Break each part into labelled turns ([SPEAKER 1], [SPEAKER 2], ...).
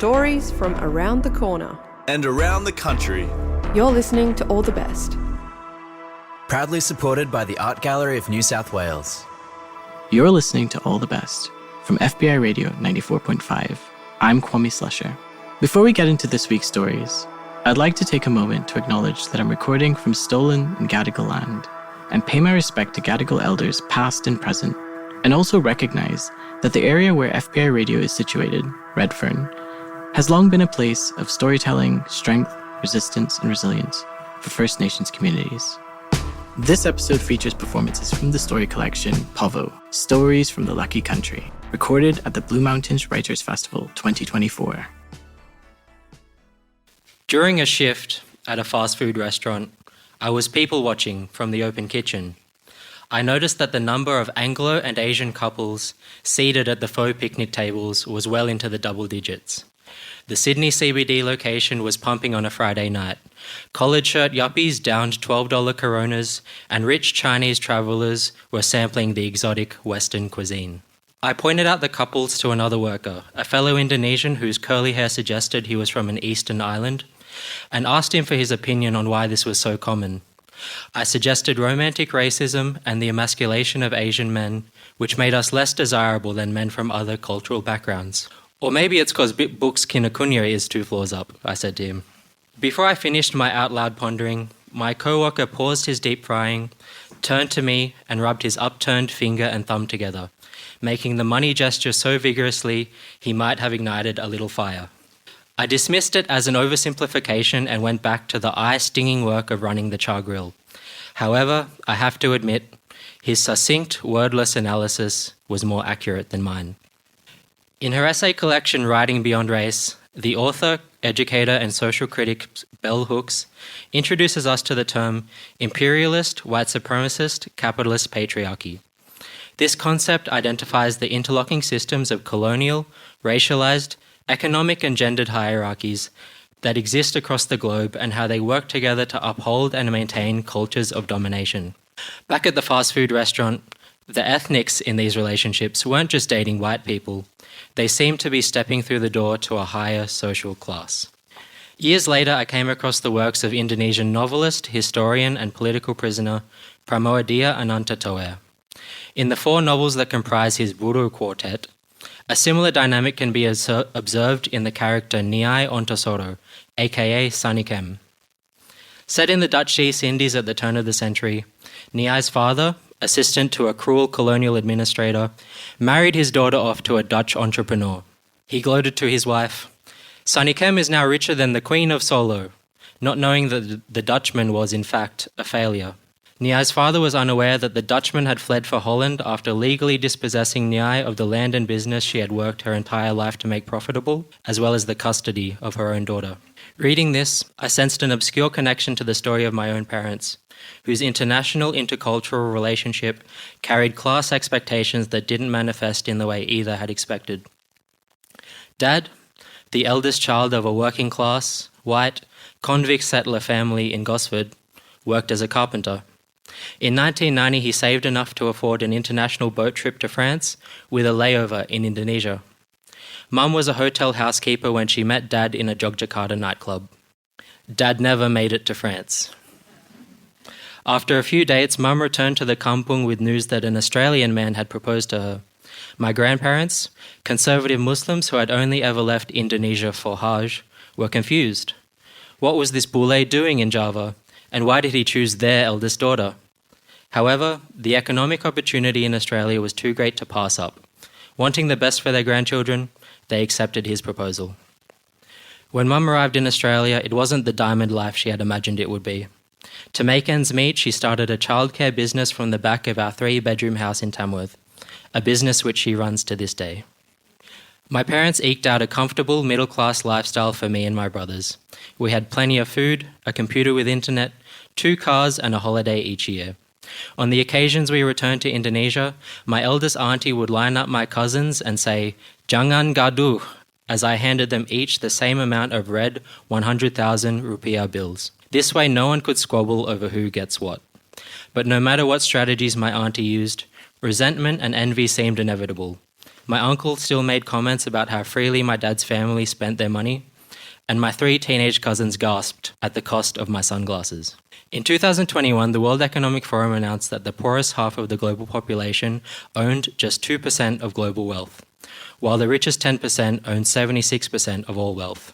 [SPEAKER 1] stories from around the corner
[SPEAKER 2] and around the country.
[SPEAKER 1] You're listening to All the Best.
[SPEAKER 3] Proudly supported by the Art Gallery of New South Wales.
[SPEAKER 4] You're listening to All the Best from FBI Radio 94.5. I'm Kwame Slusher. Before we get into this week's stories, I'd like to take a moment to acknowledge that I'm recording from stolen and Gadigal land and pay my respect to Gadigal elders past and present, and also recognize that the area where FBI Radio is situated, Redfern, has long been a place of storytelling, strength, resistance, and resilience for First Nations communities. This episode features performances from the story collection Povo, Stories from the Lucky Country, recorded at the Blue Mountains Writers Festival 2024.
[SPEAKER 5] During a shift at a fast food restaurant, I was people watching from the open kitchen. I noticed that the number of Anglo and Asian couples seated at the faux picnic tables was well into the double digits. The Sydney CBD location was pumping on a Friday night. Collared shirt yuppies downed $12 Coronas, and rich Chinese travellers were sampling the exotic Western cuisine. I pointed out the couples to another worker, a fellow Indonesian whose curly hair suggested he was from an eastern island, and asked him for his opinion on why this was so common. I suggested romantic racism and the emasculation of Asian men, which made us less desirable than men from other cultural backgrounds. Or maybe it's because books Kinokuniya is 2 floors up, I said to him. Before I finished my out-loud pondering, my co-worker paused his deep frying, turned to me and rubbed his upturned finger and thumb together, making the money gesture so vigorously he might have ignited a little fire. I dismissed it as an oversimplification and went back to the eye-stinging work of running the char grill. However, I have to admit, his succinct, wordless analysis was more accurate than mine. In her essay collection Writing Beyond Race, the author, educator, and social critic Bell Hooks introduces us to the term imperialist, white supremacist, capitalist patriarchy. This concept identifies the interlocking systems of colonial, racialized, economic and gendered hierarchies that exist across the globe and how they work together to uphold and maintain cultures of domination. Back at the fast food restaurant, the ethnics in these relationships weren't just dating white people. They seemed to be stepping through the door to a higher social class. Years later, I came across the works of Indonesian novelist, historian, and political prisoner Pramoedia Anantatoer. In the 4 novels that comprise his Buru Quartet, a similar dynamic can be observed in the character Nyai Ontosoro, aka Sanikem. Set in the Dutch East Indies at the turn of the century, Nyai's father, assistant to a cruel colonial administrator, married his daughter off to a Dutch entrepreneur. He gloated to his wife, "Sanikem is now richer than the Queen of Solo," not knowing that the Dutchman was in fact a failure. Nyai's father was unaware that the Dutchman had fled for Holland after legally dispossessing Nyai of the land and business she had worked her entire life to make profitable, as well as the custody of her own daughter. Reading this, I sensed an obscure connection to the story of my own parents, whose international intercultural relationship carried class expectations that didn't manifest in the way either had expected. Dad, the eldest child of a working class, white, convict settler family in Gosford, worked as a carpenter. In 1990, he saved enough to afford an international boat trip to France with a layover in Indonesia. Mum was a hotel housekeeper when she met Dad in a Yogyakarta nightclub. Dad never made it to France. After a few dates, Mum returned to the kampung with news that an Australian man had proposed to her. My grandparents, conservative Muslims who had only ever left Indonesia for Hajj, were confused. What was this bule doing in Java, and why did he choose their eldest daughter? However, the economic opportunity in Australia was too great to pass up. Wanting the best for their grandchildren, they accepted his proposal. When Mum arrived in Australia, it wasn't the diamond life she had imagined it would be. To make ends meet, she started a childcare business from the back of our 3-bedroom house in Tamworth, a business which she runs to this day. My parents eked out a comfortable middle-class lifestyle for me and my brothers. We had plenty of food, a computer with internet, 2 cars and a holiday each year. On the occasions we returned to Indonesia, my eldest auntie would line up my cousins and say, "Jangan gaduh," as I handed them each the same amount of red 100,000 rupiah bills. This way no one could squabble over who gets what. But no matter what strategies my auntie used, resentment and envy seemed inevitable. My uncle still made comments about how freely my dad's family spent their money, and my 3 teenage cousins gasped at the cost of my sunglasses. In 2021, the World Economic Forum announced that the poorest half of the global population owned just 2% of global wealth, while the richest 10% owned 76% of all wealth.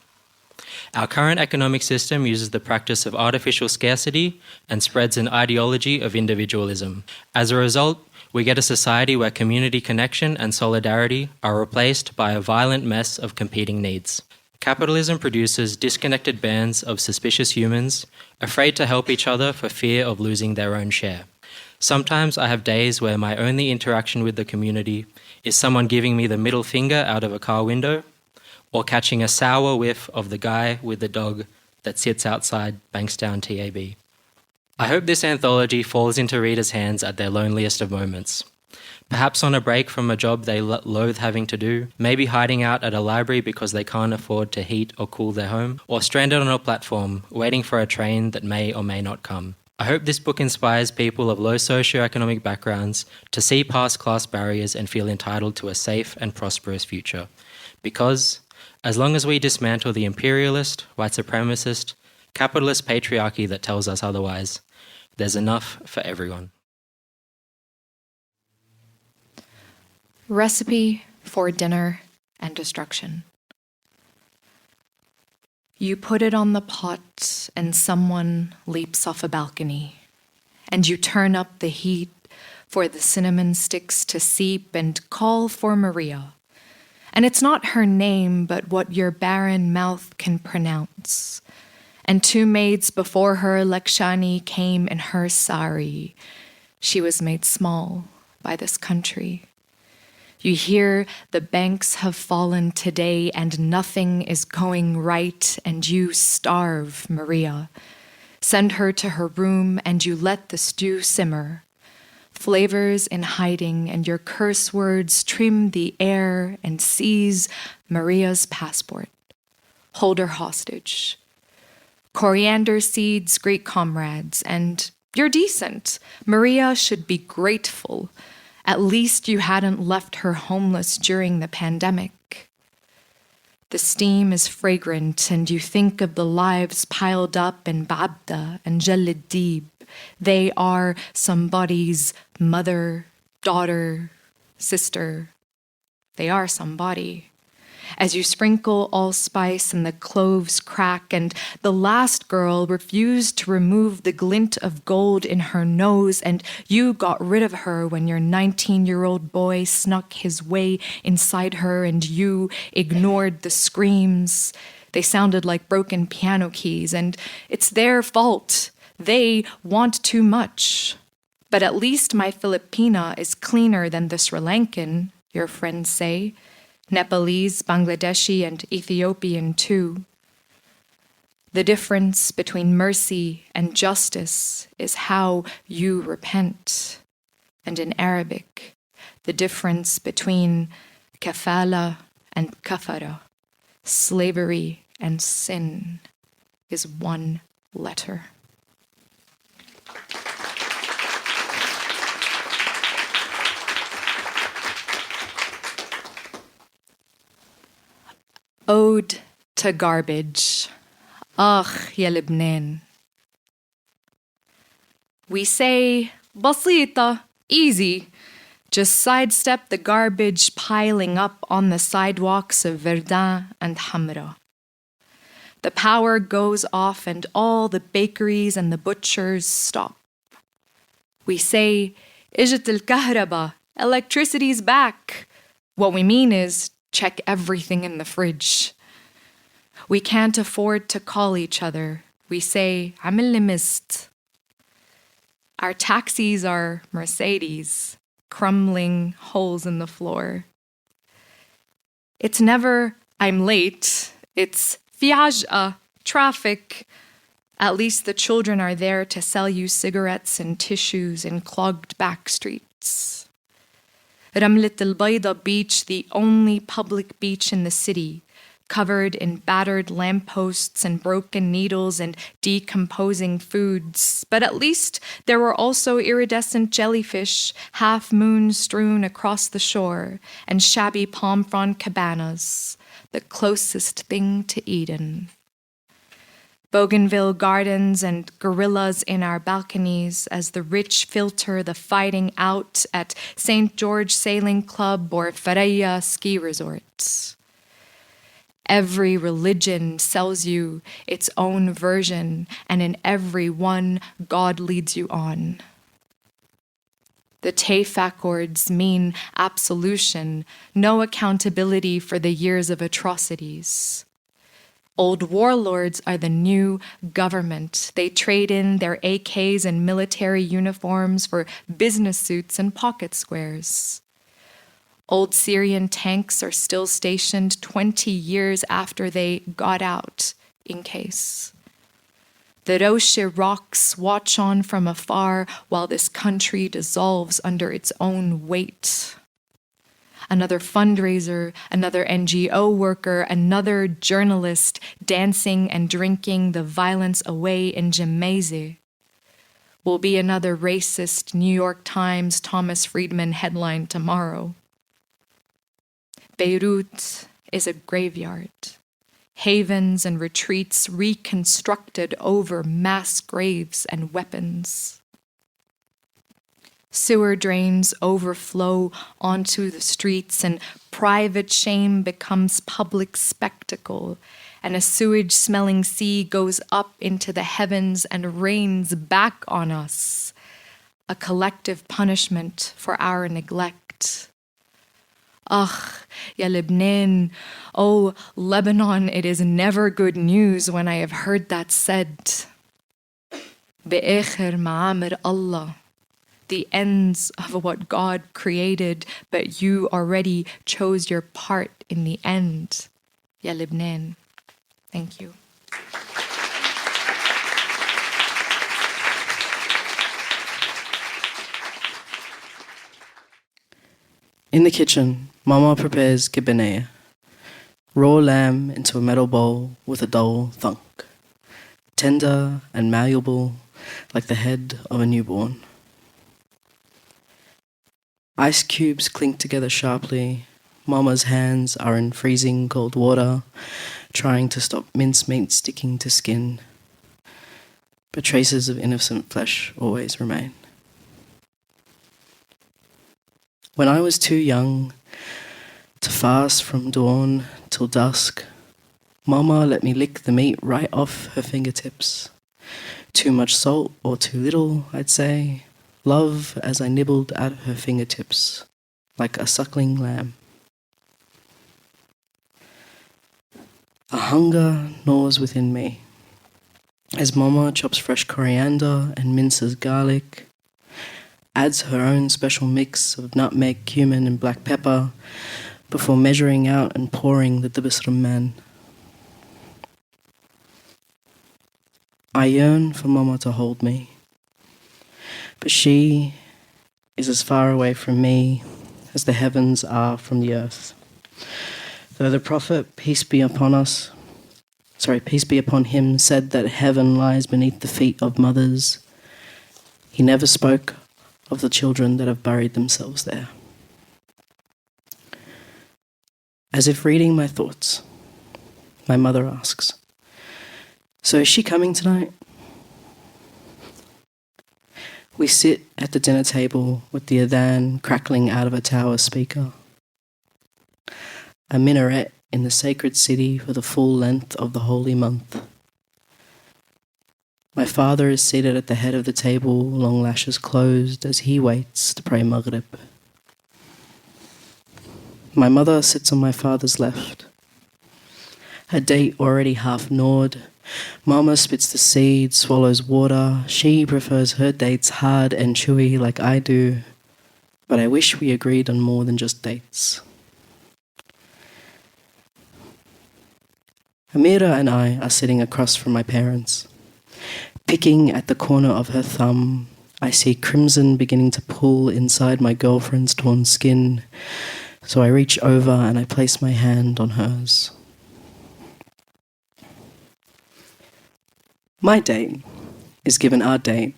[SPEAKER 5] Our current economic system uses the practice of artificial scarcity and spreads an ideology of individualism. As a result, we get a society where community connection and solidarity are replaced by a violent mess of competing needs. Capitalism produces disconnected bands of suspicious humans, afraid to help each other for fear of losing their own share. Sometimes I have days where my only interaction with the community is someone giving me the middle finger out of a car window, or catching a sour whiff of the guy with the dog that sits outside Bankstown TAB. I hope this anthology falls into readers' hands at their loneliest of moments. Perhaps on a break from a job they loathe having to do, maybe hiding out at a library because they can't afford to heat or cool their home, or stranded on a platform waiting for a train that may or may not come. I hope this book inspires people of low socioeconomic backgrounds to see past class barriers and feel entitled to a safe and prosperous future. Because, as long as we dismantle the imperialist, white supremacist, capitalist patriarchy that tells us otherwise, there's enough for everyone.
[SPEAKER 6] Recipe for dinner and destruction. You put it on the pot and someone leaps off a balcony, and you turn up the heat for the cinnamon sticks to seep and call for Maria. And it's not her name, but what your barren mouth can pronounce. And 2 maids before her, Lakshani, came in her sari. She was made small by this country. You hear the banks have fallen today and nothing is going right, and you starve Maria. Send her to her room and you let the stew simmer. Flavors in hiding and your curse words trim the air and seize Maria's passport. Hold her hostage. Coriander seeds, great comrades, and you're decent. Maria should be grateful. At least you hadn't left her homeless during the pandemic. The steam is fragrant, and you think of the lives piled up in Babda and Jalidib. They are somebody's mother, daughter, sister. They are somebody. As you sprinkle allspice and the cloves crack, and the last girl refused to remove the glint of gold in her nose, and you got rid of her when your 19-year-old boy snuck his way inside her, and you ignored the screams. They sounded like broken piano keys, and it's their fault. They want too much. But at least my Filipina is cleaner than the Sri Lankan, your friends say. Nepalese, Bangladeshi, and Ethiopian too. The difference between mercy and justice is how you repent. And in Arabic, the difference between kafala and kafara, slavery and sin, is 1 letter. Ode to garbage. Ach, ya Lebanon. We say, basita, easy. Just sidestep the garbage piling up on the sidewalks of Verdun and Hamra. The power goes off and all the bakeries and the butchers stop. We say, ijat al-kahraba, electricity's back. What we mean is, check everything in the fridge. We can't afford to call each other. We say, عمل لي mist. Our taxis are Mercedes, crumbling holes in the floor. It's never, I'm late. It's fiaj'a, traffic. At least the children are there to sell you cigarettes and tissues in clogged back streets. Ramlet al-Bayda beach, the only public beach in the city, covered in battered lampposts and broken needles and decomposing foods. But at least there were also iridescent jellyfish, half-moon strewn across the shore, and shabby palm frond cabanas, the closest thing to Eden. Bougainville gardens and gorillas in our balconies as the rich filter the fighting out at St. George Sailing Club or Faraya ski resorts. Every religion sells you its own version, and in every one, God leads you on. The Tayf Accords mean absolution, no accountability for the years of atrocities. Old warlords are the new government. They trade in their AKs and military uniforms for business suits and pocket squares. Old Syrian tanks are still stationed 20 years after they got out, in case. The Roche rocks watch on from afar while this country dissolves under its own weight. Another fundraiser, another NGO worker, another journalist dancing and drinking the violence away in Gemese. Will be another racist New York Times Thomas Friedman headline tomorrow. Beirut is a graveyard. Havens and retreats reconstructed over mass graves and weapons. Sewer drains overflow onto the streets, and private shame becomes public spectacle, and a sewage-smelling sea goes up into the heavens and rains back on us, a collective punishment for our neglect. Ah, ya Lebanon, oh Lebanon, it is never good news when I have heard that said. Be'echer ma'amir Allah. The ends of what God created, but you already chose your part in the end. Ya Lebanon. Thank you.
[SPEAKER 7] In the kitchen, Mama prepares kibbeh, raw lamb into a metal bowl with a dull thunk, tender and malleable like the head of a newborn. Ice cubes clink together sharply. Mama's hands are in freezing cold water, trying to stop mincemeat sticking to skin. But traces of innocent flesh always remain. When I was too young to fast from dawn till dusk, Mama let me lick the meat right off her fingertips. Too much salt or too little, I'd say. Love as I nibbled at her fingertips, like a suckling lamb. A hunger gnaws within me as Mama chops fresh coriander and minces garlic, adds her own special mix of nutmeg, cumin and black pepper before measuring out and pouring the dibis rumman. I yearn for Mama to hold me, but she is as far away from me as the heavens are from the earth. Though the prophet, peace be upon him, said that heaven lies beneath the feet of mothers, he never spoke of the children that have buried themselves there. As if reading my thoughts, my mother asks, "So is she coming tonight?" We sit at the dinner table with the adhan crackling out of a tower speaker. A minaret in the sacred city for the full length of the holy month. My father is seated at the head of the table, long lashes closed, as he waits to pray Maghrib. My mother sits on my father's left. Her date already half gnawed. Mama spits the seed, swallows water. She prefers her dates hard and chewy like I do, but I wish we agreed on more than just dates. Amira and I are sitting across from my parents. Picking at the corner of her thumb, I see crimson beginning to pull inside my girlfriend's torn skin, so I reach over and I place my hand on hers. My date is given our date,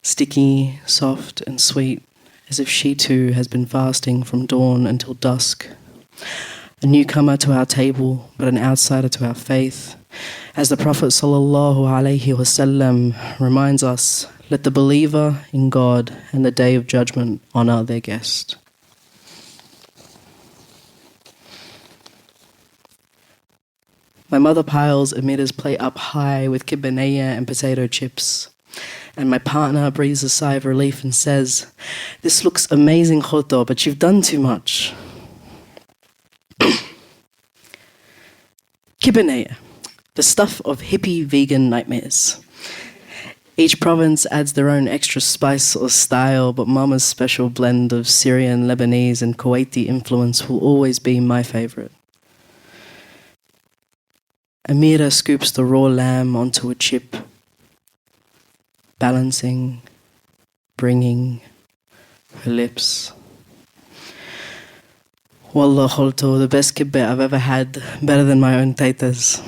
[SPEAKER 7] sticky, soft and sweet, as if she too has been fasting from dawn until dusk. A newcomer to our table, but an outsider to our faith. As the Prophet ﷺ reminds us, let the believer in God and the Day of Judgment honour their guest. My mother piles Amira's plate up high with kibbeh and potato chips. And my partner breathes a sigh of relief and says, "This looks amazing, Khoto, but you've done too much." Kibbeh, the stuff of hippie vegan nightmares. Each province adds their own extra spice or style, but Mama's special blend of Syrian, Lebanese and Kuwaiti influence will always be my favourite. Amira scoops the raw lamb onto a chip, balancing, bringing her lips. Wallah Kholto, the best kibbeh I've ever had, better than my own taitas.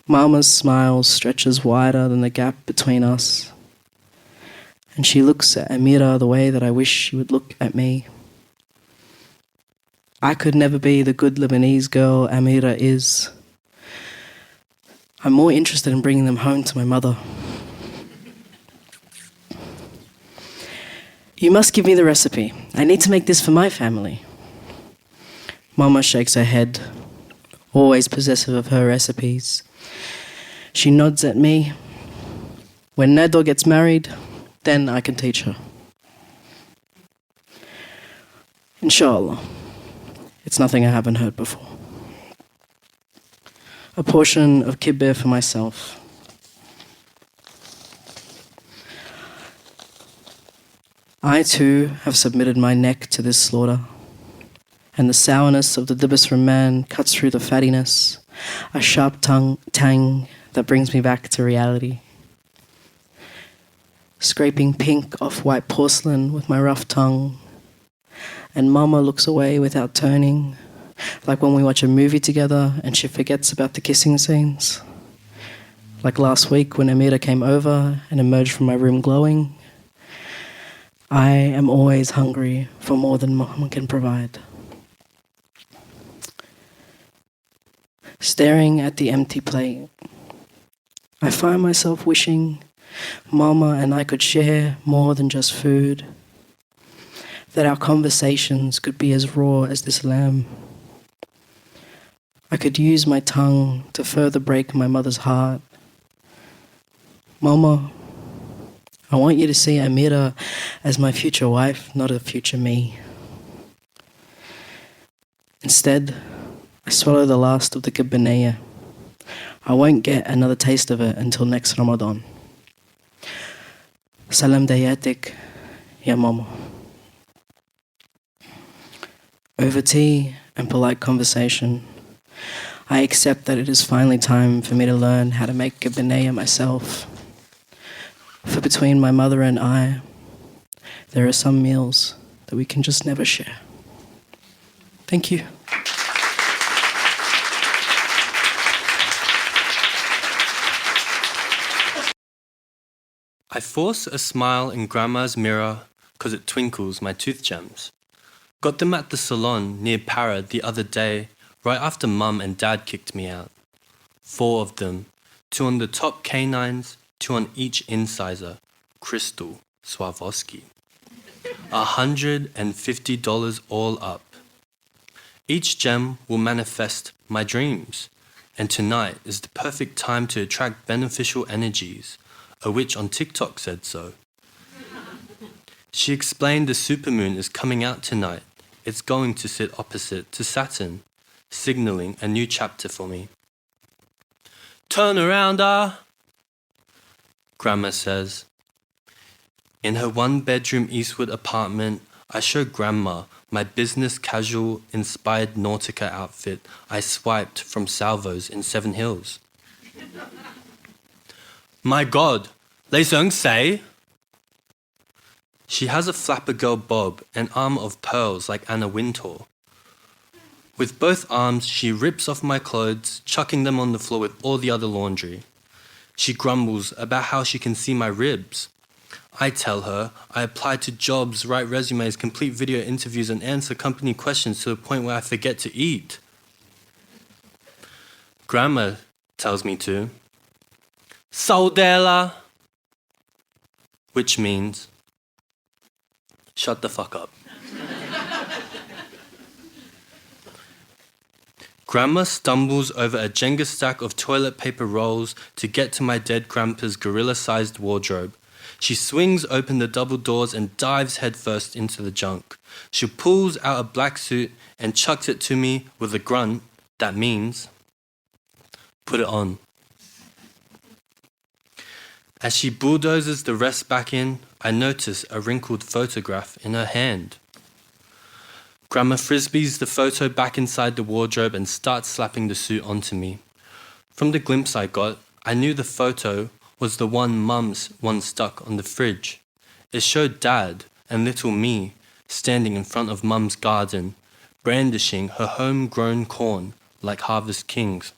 [SPEAKER 7] Mama's smile stretches wider than the gap between us, and she looks at Amira the way that I wish she would look at me. I could never be the good Lebanese girl Amira is. I'm more interested in bringing them home to my mother. You must give me the recipe. I need to make this for my family. Mama shakes her head, always possessive of her recipes. She nods at me. When Nado gets married, then I can teach her. Inshallah. It's nothing I haven't heard before. A portion of kibbeh for myself. I too have submitted my neck to this slaughter, and the sourness of the dibis man cuts through the fattiness, a sharp tang that brings me back to reality. Scraping pink off white porcelain with my rough tongue, and Mama looks away without turning, like when we watch a movie together and she forgets about the kissing scenes. Like last week when Amira came over and emerged from my room glowing. I am always hungry for more than Mama can provide. Staring at the empty plate, I find myself wishing Mama and I could share more than just food, that our conversations could be as raw as this lamb. I could use my tongue to further break my mother's heart. Mama, I want you to see Amira as my future wife, not a future me. Instead, I swallow the last of the kibbeh. I won't get another taste of it until next Ramadan. Salam dayatik, ya Mama. Over tea and polite conversation, I accept that it is finally time for me to learn how to make kibbeh myself. For between my mother and I, there are some meals that we can just never share. Thank you.
[SPEAKER 8] I force a smile in Grandma's mirror because it twinkles my tooth gems. Got them at the salon near Para the other day, right after Mum and Dad kicked me out. 4 of them, 2 on the top canines, 2 on each incisor. Crystal Swarovski. $150 all up. Each gem will manifest my dreams, and tonight is the perfect time to attract beneficial energies. A witch on TikTok said so. She explained the supermoon is coming out tonight. It's going to sit opposite to Saturn, signaling a new chapter for me. Turn around, Grandma says. In her 1-bedroom Eastwood apartment, I show Grandma my business casual inspired Nautica outfit I swiped from Salvos in 7 Hills. My God, 你想死? She has a flapper girl bob and armor of pearls like Anna Wintour. With both arms, she rips off my clothes, chucking them on the floor with all the other laundry. She grumbles about how she can see my ribs. I tell her I apply to jobs, write resumes, complete video interviews, and answer company questions to the point where I forget to eat. Grandma tells me to. Saudela, which means shut the fuck up. Grandma stumbles over a Jenga stack of toilet paper rolls to get to my dead grandpa's gorilla-sized wardrobe. She swings open the double doors and dives headfirst into the junk. She pulls out a black suit and chucks it to me with a grunt that means, put it on. As she bulldozes the rest back in, I notice a wrinkled photograph in her hand. Grandma frisbees the photo back inside the wardrobe and starts slapping the suit onto me. From the glimpse I got, I knew the photo was the one Mum's once stuck on the fridge. It showed Dad and little me standing in front of Mum's garden, brandishing her homegrown corn like harvest kings.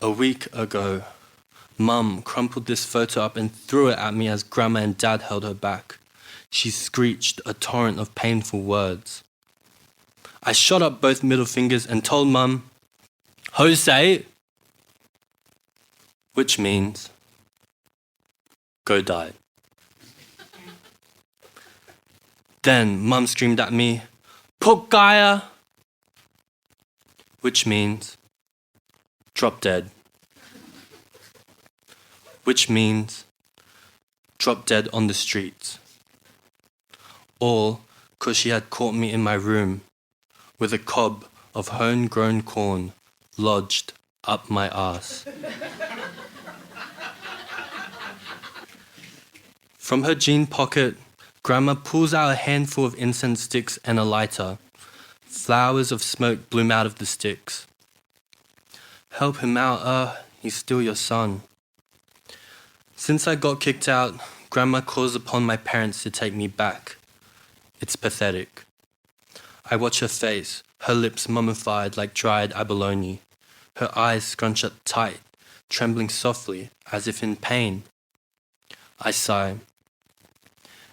[SPEAKER 8] A week ago, Mum crumpled this photo up and threw it at me as Grandma and Dad held her back. She screeched a torrent of painful words. I shot up both middle fingers and told Mum, Jose, which means go die. Then Mum screamed at me, Pukaya, which means drop dead. Which means drop dead on the streets. All because she had caught me in my room with a cob of homegrown corn lodged up my arse. From her jean pocket, Grandma pulls out a handful of incense sticks and a lighter. Flowers of smoke bloom out of the sticks. Help him out, he's still your son. Since I got kicked out, Grandma calls upon my parents to take me back. It's pathetic. I watch her face, her lips mummified like dried abalone, her eyes scrunched up tight, trembling softly as if in pain. I sigh.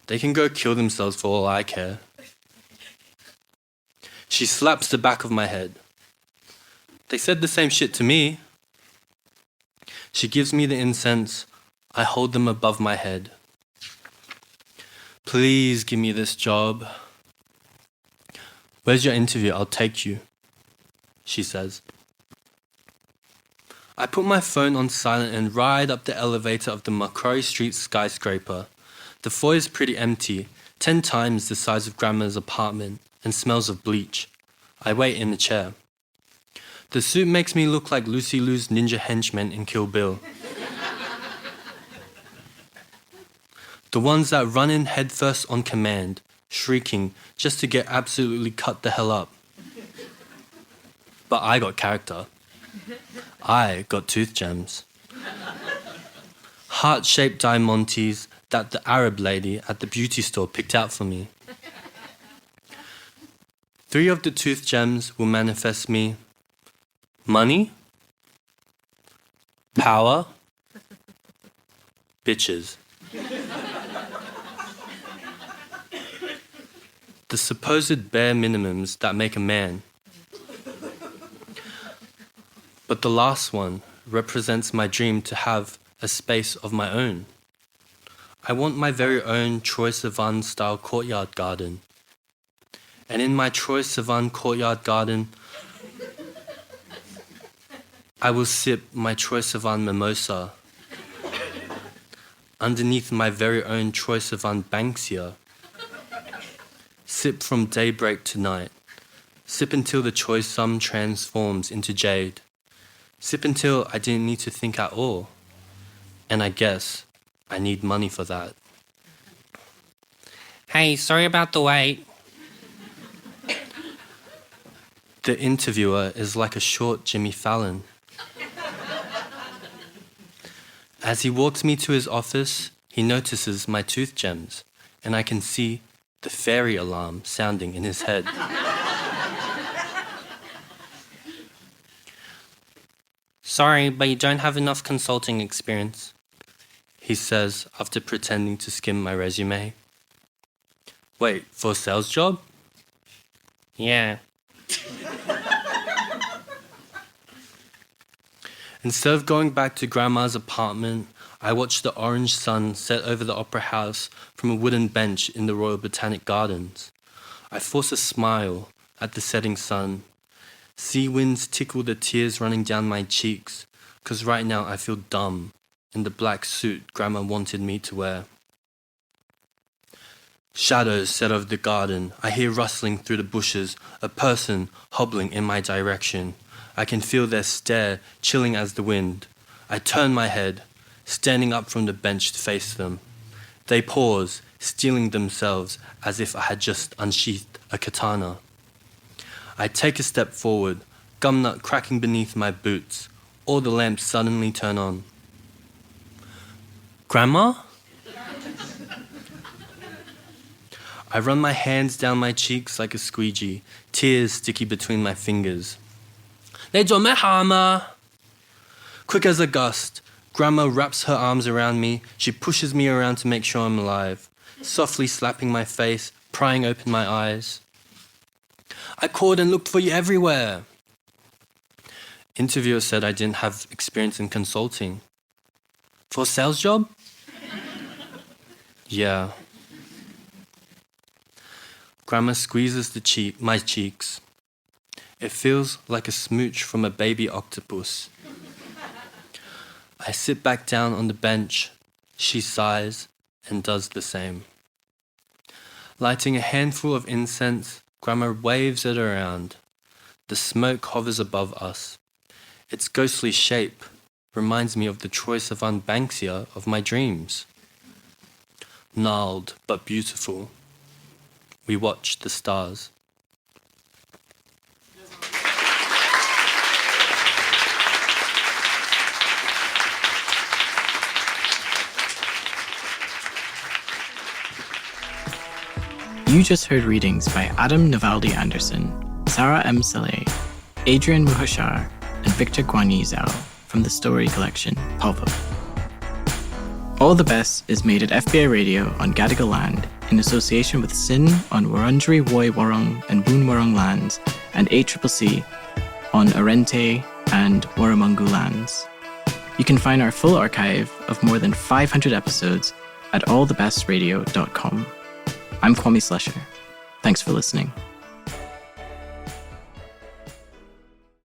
[SPEAKER 8] They can go kill themselves for all I care. She slaps the back of my head. They said the same shit to me. She gives me the incense. I hold them above my head. Please give me this job. Where's your interview? I'll take you, she says. I put my phone on silent and ride up the elevator of the Macquarie Street skyscraper. The foyer is pretty empty, 10 times the size of Grandma's apartment, and smells of bleach. I wait in the chair. The suit makes me look like Lucy Liu's ninja henchman in Kill Bill. The ones that run in headfirst on command, shrieking just to get absolutely cut the hell up. But I got character. I got tooth gems. Heart-shaped diamantes that the Arab lady at the beauty store picked out for me. 3 of the tooth gems will manifest me money, power, bitches. The supposed bare minimums that make a man. But the last one represents my dream to have a space of my own. I want my very own Troye Sivan style courtyard garden. And in my Troye Sivan courtyard garden, I will sip my Troye Sivan mimosa underneath my very own Troye Sivan Banksia. Sip from daybreak to night. Sip until the choice sum transforms into jade. Sip until I didn't need to think at all. And I guess I need money for that. Hey, sorry about the wait. The interviewer is like a short Jimmy Fallon. As he walks me to his office, he notices my tooth gems, and I can see the fairy alarm sounding in his head. Sorry, but you don't have enough consulting experience, he says after pretending to skim my resume. Wait, for a sales job? Yeah. Instead of going back to Grandma's apartment, I watched the orange sun set over the Opera House from a wooden bench in the Royal Botanic Gardens. I force a smile at the setting sun. Sea winds tickle the tears running down my cheeks, 'cause right now I feel dumb in the black suit Grandma wanted me to wear. Shadows set over the garden. I hear rustling through the bushes, a person hobbling in my direction. I can feel their stare chilling as the wind. I turn my head, standing up from the bench to face them. They pause, steeling themselves as if I had just unsheathed a katana. I take a step forward, gumnut cracking beneath my boots. All the lamps suddenly turn on. Grandma? I run my hands down my cheeks like a squeegee, tears sticky between my fingers. Quick as a gust, Grandma wraps her arms around me. She pushes me around to make sure I'm alive, softly slapping my face, prying open my eyes. I called and looked for you everywhere. Interviewer said I didn't have experience in consulting. For a sales job? Yeah. Grandma squeezes my cheeks. It feels like a smooch from a baby octopus. I sit back down on the bench. She sighs and does the same. Lighting a handful of incense, Grandma waves it around. The smoke hovers above us. Its ghostly shape reminds me of the choice of Banksia of my dreams. Gnarled but beautiful, we watch the stars.
[SPEAKER 4] You just heard readings by Adam Novaldy Anderson, Sarah M Saleh, Adrian Mouhajer, and Victor Guan Zhou from the story collection Povo. All the Best is made at FBI Radio on Gadigal land in association with SIN on Wurundjeri Woi Wurrung and Boon Wurrung lands and ACCC on Arrente and Warramungu lands. You can find our full archive of more than 500 episodes at allthebestradio.com. I'm Kwame Slusher. Thanks for listening.